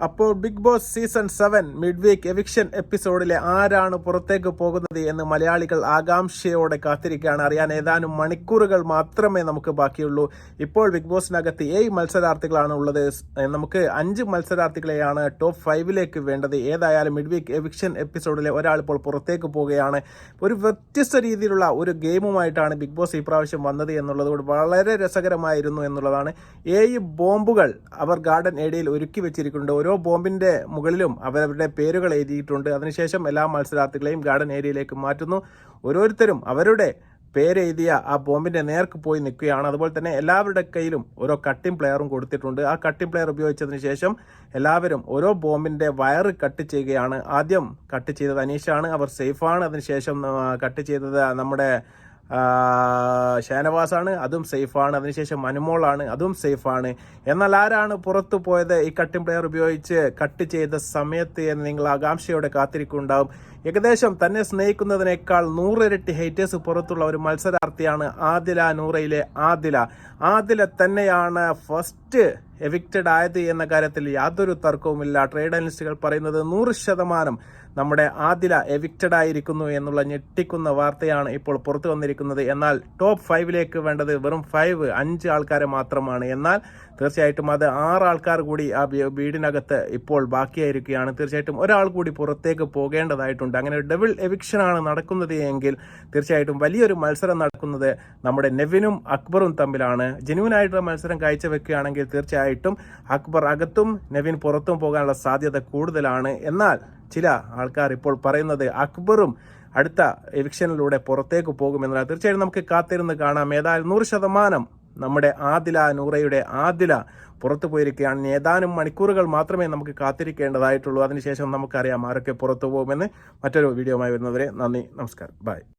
അപ്പോൾ Big Boss season 7 mid week eviction എപ്പിസോഡിലെ ആരാണ് പുറത്തേക്ക് പോകുന്നത് എന്ന് മലയാളികൾ ആകാംക്ഷയോടെ കാത്തിരിക്കുകയാണ്. അറിയാൻ ഏതാനും മണിക്കൂറുകൾ മാത്രമേ നമുക്ക് ബാക്കിയുള്ളൂ. ഇപ്പോൾ ബിഗ് ബോസിനകത്ത് 7 മത്സരാർത്ഥികളാണ് ഉള്ളത്. നമുക്ക് 5 മത്സരാർത്ഥികളെയാണ് ടോപ്പ് 5ലേക്ക് വേണ്ടത്. ഏതായാലും മിഡ് വീക്ക് എവിക്ഷൻ എപ്പിസോഡിലെ ഒരാൾ ഇപ്പോൾ പുറത്തേക്ക് പോവുകയാണ്. ഒരു വ്യത്യസ്ത രീതിയിലുള്ള ഒരു ഗെയിമുമായിട്ടാണ് ബിഗ് ബോസ് ഈ പ്രാവശ്യം വന്നത് എന്നുള്ളത് വളരെ രസകരമായിരുന്നു എന്നുള്ളതാണ്. 7 ബോംബുകൾ അവർ ഗാർഡൻ ഏരിയയിൽ ഒരുക്കി വെച്ചിരിക്കുന്നുണ്ട്. ഓരോ ബോംബിന്റെ മുകളിലും അവരുടെ പേരുകൾ എഴുതിയിട്ടുണ്ട്. അതിനുശേഷം എല്ലാ മത്സരാർത്ഥികളെയും ഗാർഡൻ ഏരിയയിലേക്ക് മാറ്റുന്നു. ഓരോരുത്തരും അവരുടെ പേരെഴുതിയ ആ ബോംബിന്റെ നേർക്ക് പോയി നിൽക്കുകയാണ്. അതുപോലെ തന്നെ എല്ലാവരുടെ കയ്യിലും ഓരോ കട്ടിംഗ് പ്ലെയറും കൊടുത്തിട്ടുണ്ട്. ആ കട്ടിംഗ് പ്ലെയർ ഉപയോഗിച്ചതിന് ശേഷം എല്ലാവരും ഓരോ ബോംബിന്റെ വയറ് കട്ട് ചെയ്യുകയാണ്. ആദ്യം കട്ട് ചെയ്തത് അനീഷാണ്, അവർ സേഫാണ്. അതിനുശേഷം കട്ട് ചെയ്തത് നമ്മുടെ ഷാനവാസാണ്, അതും സേഫാണ്. അതിനുശേഷം അനുമോളാണ്, അതും സേഫാണ്. എന്നാൽ ആരാണ് പുറത്തു പോയത് ഈ കട്ടിംഗ് പ്ലെയർ ഉപയോഗിച്ച് കട്ട് ചെയ്ത സമയത്ത് എന്ന് നിങ്ങൾ ആകാംക്ഷയോടെ കാത്തിരിക്കുന്നുണ്ടാവും. ഏകദേശം തന്നെ സ്നേഹിക്കുന്നതിനേക്കാൾ 100 ഇരട്ടി ഹേറ്റേഴ്സ് പുറത്തുള്ള ഒരു മത്സരാർത്ഥിയാണ് ആദില നൂറയിലെ ആദില തന്നെയാണ് ഫസ്റ്റ് എവിക്റ്റഡ് ആയത് എന്ന കാര്യത്തിൽ യാതൊരു തർക്കവുമില്ല. ട്രേഡ് അനലിസ്റ്റുകൾ പറയുന്നത് 100% നമ്മുടെ ആദില എവിക്റ്റഡ് ആയിരിക്കുന്നു എന്നുള്ള ഞെട്ടിക്കുന്ന വാർത്തയാണ് ഇപ്പോൾ പുറത്തു വന്നിരിക്കുന്നത്. എന്നാൽ ടോപ്പ് 5ലേക്ക് വേണ്ടത് വെറും 5 ആൾക്കാരെ മാത്രമാണ്. എന്നാൽ തീർച്ചയായിട്ടും അത് 6 ആൾക്കാർ കൂടി ആ വീടിനകത്ത് ഇപ്പോൾ ബാക്കിയായിരിക്കുകയാണ്. തീർച്ചയായിട്ടും ഒരാൾ കൂടി പുറത്തേക്ക് പോകേണ്ടതായിട്ടുണ്ട്. അങ്ങനെ ഒരു ഡബിൾ എവിക്ഷനാണ് നടക്കുന്നത് എങ്കിൽ തീർച്ചയായിട്ടും വലിയൊരു മത്സരം നടക്കുന്നത് നമ്മുടെ നെവിനും അക്ബറും തമ്മിലാണ്. ജെന്യൂനായിട്ടുള്ള മത്സരം കാഴ്ചവെക്കുകയാണെങ്കിൽ തീർച്ചയായിട്ടും അക്ബർ അകത്തും നെവിൻ പുറത്തും പോകാനുള്ള സാധ്യത കൂടുതലാണ്. എന്നാൽ ചില ആൾക്കാർ ഇപ്പോൾ പറയുന്നത് അക്ബറും അടുത്ത എവിക്ഷനിലൂടെ പുറത്തേക്ക് പോകുമെന്നാൽ തീർച്ചയായും നമുക്ക് കാത്തിരുന്ന് കാണാം. ഏതായാലും 100% നമ്മുടെ നൂറയുടെ ആദില പുറത്തു പോയിരിക്കുകയാണ്. ഏതാനും മണിക്കൂറുകൾ മാത്രമേ നമുക്ക് കാത്തിരിക്കേണ്ടതായിട്ടുള്ളൂ. അതിനുശേഷം നമുക്കറിയാം ആരൊക്കെ പുറത്തു പോകുമെന്ന്. മറ്റൊരു വീഡിയോയുമായി വരുന്നവരെ നന്ദി, നമസ്കാരം, ബൈ.